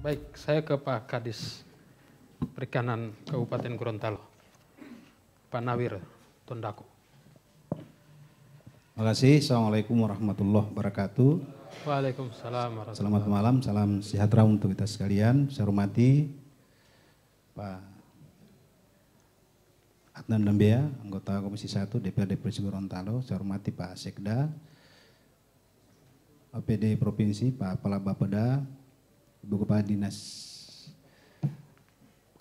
Baik, saya ke Pak Kadis Perikanan Kabupaten Gorontalo, Pak Nawir Tondako. Terima kasih. Assalamualaikum warahmatullahi wabarakatuh. Waalaikumsalam warahmatullahi Selamat malam, salam sejahtera untuk kita sekalian. Saya hormati Pak Adnan Lembea, anggota Komisi 1 DPRD Provinsi Gorontalo. Saya hormati Pak Sekda, OPD Provinsi, Pak Kepala Bapeda, Ibu Kepala Dinas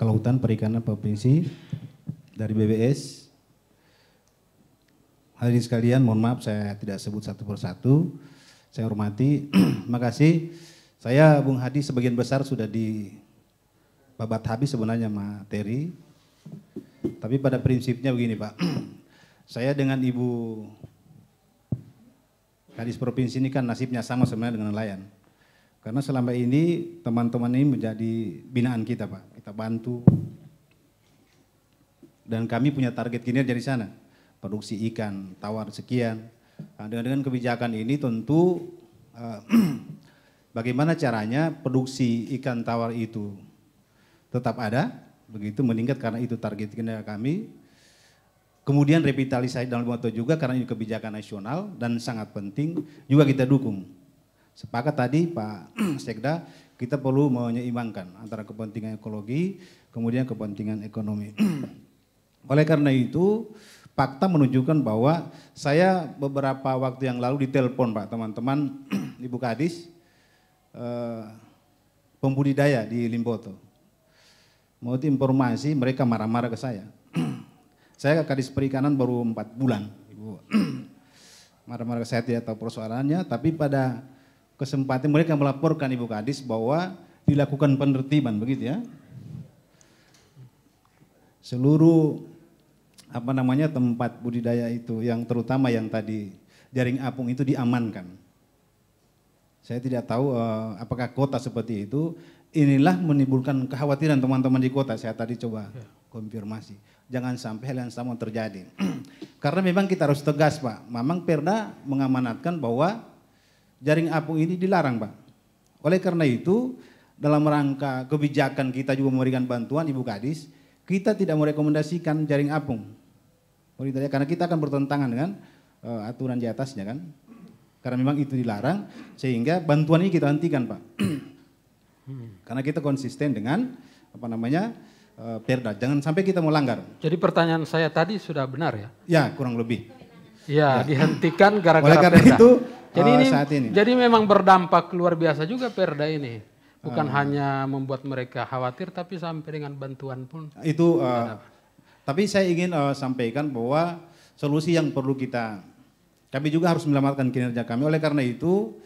Kelautan Perikanan Provinsi, dari BBS. Hadirin sekalian, mohon maaf saya tidak sebut satu persatu. Saya hormati, terima kasih. Saya Bung Hadi sebagian besar sudah dibabat habis sebenarnya materi. Tapi pada prinsipnya begini Pak, saya dengan Ibu Kadis Provinsi ini kan nasibnya sama sebenarnya dengan nelayan. Karena selama ini teman-teman ini menjadi binaan kita Pak, kita bantu. Dan kami punya target kinerja di sana, produksi ikan tawar sekian. Nah, dengan kebijakan ini tentu bagaimana caranya produksi ikan tawar itu tetap ada, begitu meningkat karena itu target kinerja kami. Kemudian revitalisasi dalam moto juga karena ini kebijakan nasional dan sangat penting juga kita dukung. Sepakat tadi Pak Sekda, kita perlu menyeimbangkan antara kepentingan ekologi kemudian kepentingan ekonomi. Oleh karena itu fakta menunjukkan bahwa saya beberapa waktu yang lalu ditelepon Pak teman-teman Ibu Kadis pembudidaya di Limboto. Mau informasi mereka marah-marah ke saya. Saya Kadis Perikanan baru 4 bulan Ibu. Marah-marah ke saya tidak tahu persoalannya, tapi pada kesempatan mereka melaporkan Ibu Kadis bahwa dilakukan penertiban begitu ya. Seluruh tempat budidaya itu yang terutama yang tadi jaring apung itu diamankan. Saya tidak tahu apakah kota seperti itu. Inilah menimbulkan kekhawatiran teman-teman di kota. Saya tadi coba konfirmasi. Jangan sampai hal yang sama terjadi. Karena memang kita harus tegas Pak. Memang Perda mengamanatkan bahwa jaring apung ini dilarang Pak. Oleh karena itu dalam rangka kebijakan kita juga memberikan bantuan Ibu Kadis, kita tidak merekomendasikan jaring apung. Karena kita akan bertentangan dengan aturan di atasnya kan. Karena memang itu dilarang sehingga bantuan ini kita hentikan Pak. Karena kita konsisten dengan Perda. Jangan sampai kita melanggar. Jadi pertanyaan saya tadi sudah benar ya? Ya kurang lebih. Ya, dihentikan gara-gara Oleh karena Perda. itu Jadi ini, saat ini. Jadi memang berdampak luar biasa juga Perda ini. Bukan hanya membuat mereka khawatir, tapi sampai dengan bantuan pun. Itu, tapi saya ingin sampaikan bahwa solusi yang perlu kami juga harus menyelamatkan kinerja kami. Oleh karena itu,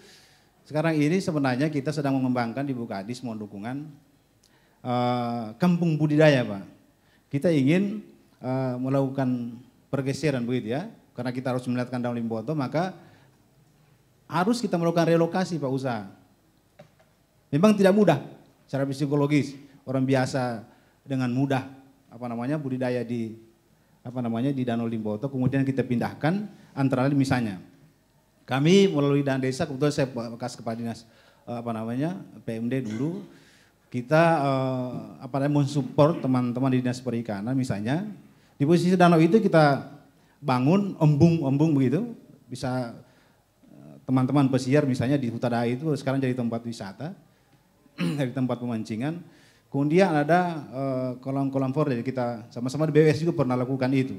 sekarang ini sebenarnya kita sedang mengembangkan di Bu Kadis mohon dukungan kampung budidaya Pak. Kita ingin melakukan pergeseran begitu ya. Karena kita harus melihatkan dalam Limboto, maka harus kita melakukan relokasi Pak usaha. Memang tidak mudah secara psikologis. Orang biasa dengan mudah budidaya di di Danau Limboto, kemudian kita pindahkan antara lain misalnya kami melalui dana desa, kebetulan saya bekas kepala dinas PMD dulu, kita mensupport teman-teman di dinas perikanan misalnya di posisi danau itu kita bangun embung begitu, bisa teman-teman pesiar misalnya di Hutadai itu sekarang jadi tempat wisata, dari tempat pemancingan. Kemudian ada kolam-kolam for, jadi kita sama-sama di BWS juga pernah lakukan itu.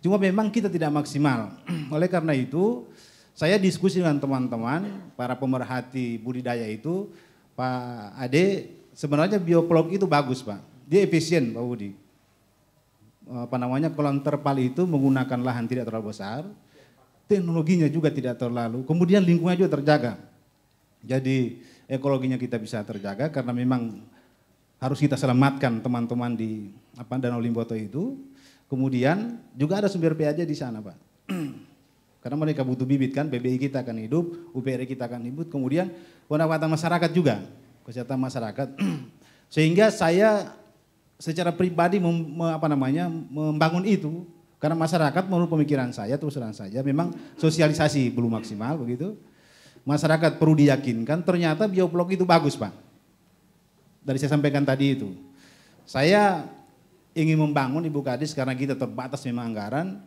Cuma memang kita tidak maksimal. Oleh karena itu saya diskusi dengan teman-teman para pemerhati budidaya itu, Pak Ade, sebenarnya bioplog itu bagus Pak. Dia efisien Pak Budi. Kolam terpal itu menggunakan lahan tidak terlalu besar, teknologinya juga tidak terlalu, kemudian lingkungannya juga terjaga. Jadi ekologinya kita bisa terjaga karena memang harus kita selamatkan teman-teman di Danau Limboto itu. Kemudian juga ada sumber PAJ di sana Pak. Karena mereka butuh bibit kan, PBI kita akan hidup, UPR kita akan hidup, kemudian pendapatan masyarakat juga, kesehatan masyarakat. Sehingga saya secara pribadi membangun itu karena masyarakat menurut pemikiran saya terus terang saja memang sosialisasi belum maksimal begitu. Masyarakat perlu diyakinkan ternyata bioplog itu bagus Pak. dari saya sampaikan tadi itu. Saya ingin membangun Ibu Kadis karena kita terbatas memang anggaran.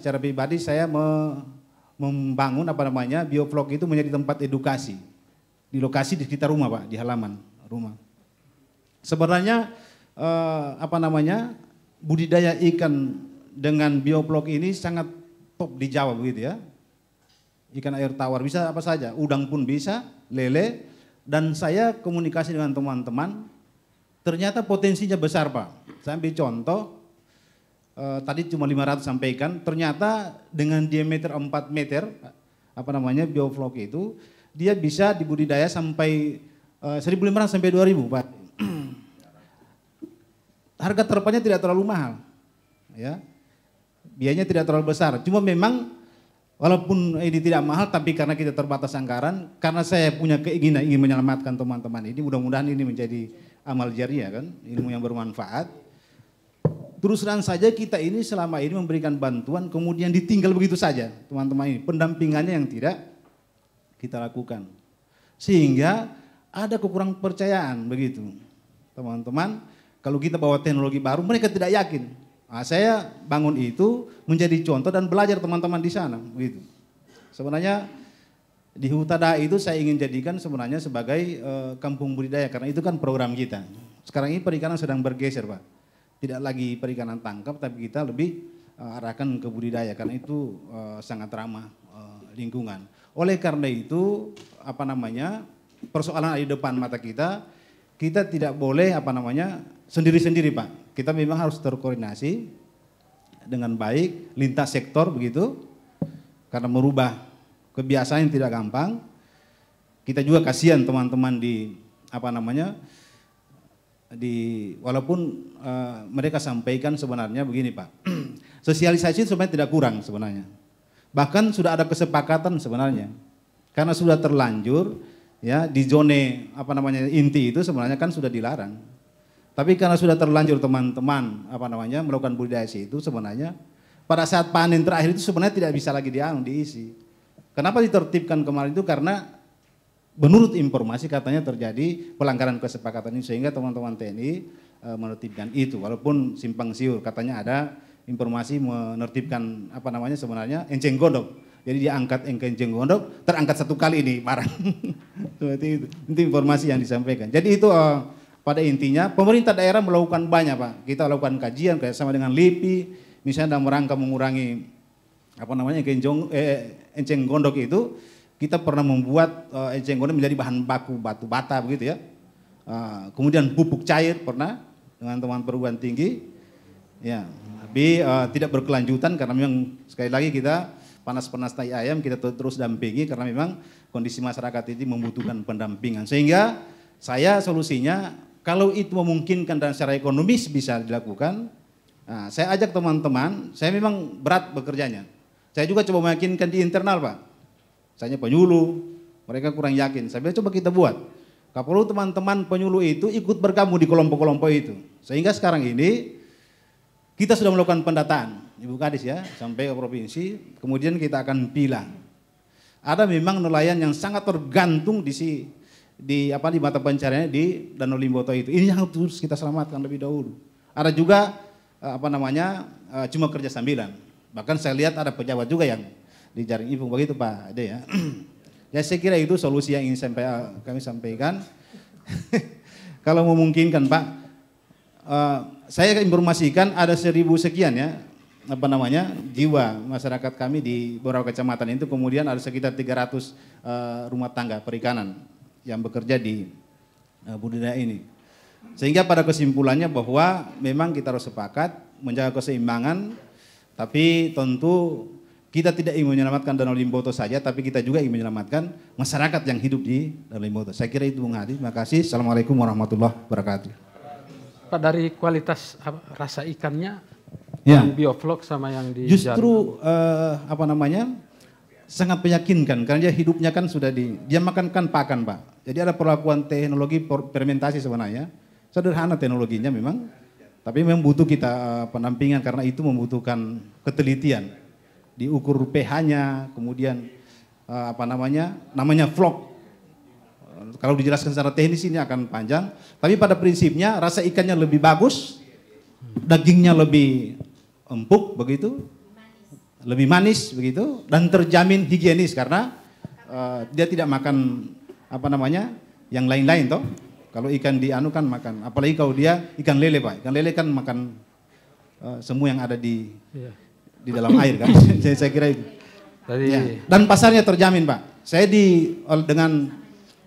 Secara pribadi saya membangun biovlog itu menjadi tempat edukasi di lokasi di sekitar rumah Pak, di halaman rumah. Sebenarnya budidaya ikan dengan biovlog ini sangat top di Jawa begitu ya. Ikan air tawar bisa apa saja, udang pun bisa, lele, dan saya komunikasi dengan teman-teman, ternyata potensinya besar Pak. Saya ambil contoh, tadi cuma 500 sampaikan, ternyata dengan diameter 4 meter, biovlog itu, dia bisa dibudidaya sampai 1.500 sampai 2.000 Pak. Harga terpanya tidak terlalu mahal, ya, biayanya tidak terlalu besar. Cuma memang walaupun ini tidak mahal, tapi karena kita terbatas anggaran, karena saya punya keinginan ingin menyelamatkan teman-teman ini, mudah-mudahan ini menjadi amal jariah kan, ilmu yang bermanfaat. Terus terang saja kita ini selama ini memberikan bantuan kemudian ditinggal begitu saja teman-teman ini. Pendampingannya yang tidak kita lakukan. Sehingga ada kekurang percayaan begitu. Teman-teman, kalau kita bawa teknologi baru mereka tidak yakin. Nah, saya bangun itu menjadi contoh dan belajar teman-teman di sana begitu. Sebenarnya di Hutada itu saya ingin jadikan sebenarnya sebagai kampung budidaya karena itu kan program kita. Sekarang ini perikanan sedang bergeser Pak. Tidak lagi perikanan tangkap tapi kita lebih arahkan ke budidaya karena itu sangat ramah lingkungan. Oleh karena itu persoalan di depan mata kita tidak boleh sendiri-sendiri Pak. Kita memang harus terkoordinasi dengan baik lintas sektor begitu karena merubah kebiasaan yang tidak gampang. Kita juga kasihan teman-teman walaupun mereka sampaikan sebenarnya begini Pak, sosialisasi sebenarnya tidak kurang sebenarnya. Bahkan sudah ada kesepakatan sebenarnya, karena sudah terlanjur ya di zone inti itu sebenarnya kan sudah dilarang. Tapi karena sudah terlanjur teman-teman melakukan budidaya itu sebenarnya pada saat panen terakhir itu sebenarnya tidak bisa lagi diisi. Kenapa ditertibkan kemarin itu karena menurut informasi katanya terjadi pelanggaran kesepakatan ini sehingga teman-teman TNI menertibkan itu walaupun simpang siur katanya ada informasi menertibkan sebenarnya enceng gondok. Jadi dia angkat enceng gondok terangkat satu kali ini barang. Seperti itu. Itu informasi yang disampaikan. Jadi itu pada intinya pemerintah daerah melakukan banyak Pak. Kita lakukan kajian sama dengan LIPI misalnya dalam rangka mengurangi enceng gondok itu. Kita pernah membuat enceng gondok menjadi bahan baku batu bata begitu ya. Kemudian pupuk cair pernah dengan teman perguruan tinggi. Ya, tapi tidak berkelanjutan karena memang sekali lagi kita panas-panas tai ayam kita terus dampingi karena memang kondisi masyarakat ini membutuhkan pendampingan. Sehingga saya solusinya kalau itu memungkinkan dan secara ekonomis bisa dilakukan, saya ajak teman-teman, saya memang berat bekerjanya. Saya juga coba meyakinkan di internal Pak. Saya penyuluh, mereka kurang yakin. Saya bilang coba kita buat. Kalau teman-teman penyuluh itu ikut bergabung di kelompok-kelompok itu. Sehingga sekarang ini kita sudah melakukan pendataan, Ibu Kadis ya, sampai ke provinsi. Kemudian kita akan pilih. Ada memang nelayan yang sangat tergantung di mata pencariannya di Danau Limboto itu. Ini yang harus kita selamatkan lebih dahulu. Ada juga cuma kerja sambilan. Bahkan saya lihat ada pejabat juga yang di jaring ibu begitu Pak Ade ya. Ya saya kira itu solusi yang ingin kami sampaikan. Kalau memungkinkan Pak, saya informasikan ada 1.000 sekian ya jiwa masyarakat kami di beberapa kecamatan itu, kemudian ada sekitar 300 rumah tangga perikanan yang bekerja di budidaya ini. Sehingga pada kesimpulannya bahwa memang kita harus sepakat menjaga keseimbangan, tapi tentu kita tidak ingin menyelamatkan Danau Limboto saja, tapi kita juga ingin menyelamatkan masyarakat yang hidup di Danau Limboto. Saya kira itu Bung Hadi. Terima kasih. Assalamualaikum warahmatullahi wabarakatuh. Pak, dari kualitas rasa ikannya, yang biovlog sama yang di justru sangat meyakinkan karena dia hidupnya kan sudah dia makan kan pakan Pak. Jadi ada perlakuan teknologi fermentasi sebenarnya. Sederhana teknologinya memang, tapi memang butuh kita pendampingan karena itu membutuhkan ketelitian. Diukur pH-nya, kemudian namanya vlog. Kalau dijelaskan secara teknis ini akan panjang, tapi pada prinsipnya rasa ikannya lebih bagus, dagingnya lebih empuk begitu, lebih manis begitu, dan terjamin higienis karena dia tidak makan apa namanya yang lain-lain toh. Kalau ikan dianu kan makan, apalagi kalau dia ikan lele Pak, ikan lele kan makan semua yang ada di dalam air kan. Jadi saya kira itu. Ya. Dan pasarnya terjamin Pak. Saya dengan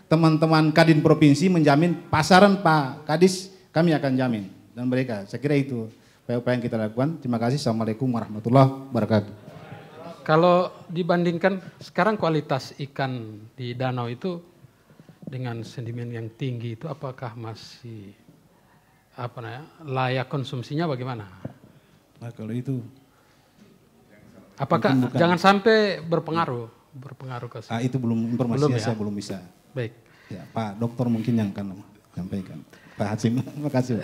teman-teman Kadin Provinsi menjamin pasaran Pak Kadis kami akan jamin dan mereka. Saya kira itu upaya-upaya yang kita lakukan. Terima kasih. Assalamualaikum warahmatullahi wabarakatuh. Kalau dibandingkan sekarang kualitas ikan di danau itu dengan sedimen yang tinggi itu apakah masih layak konsumsinya bagaimana? Nah, kalau itu apakah jangan sampai berpengaruh ke sini? Itu belum informasinya ya? Saya belum bisa. Baik. Ya, Pak Dokter mungkin yang akan menyampaikan. Pak Hasim, terima kasih.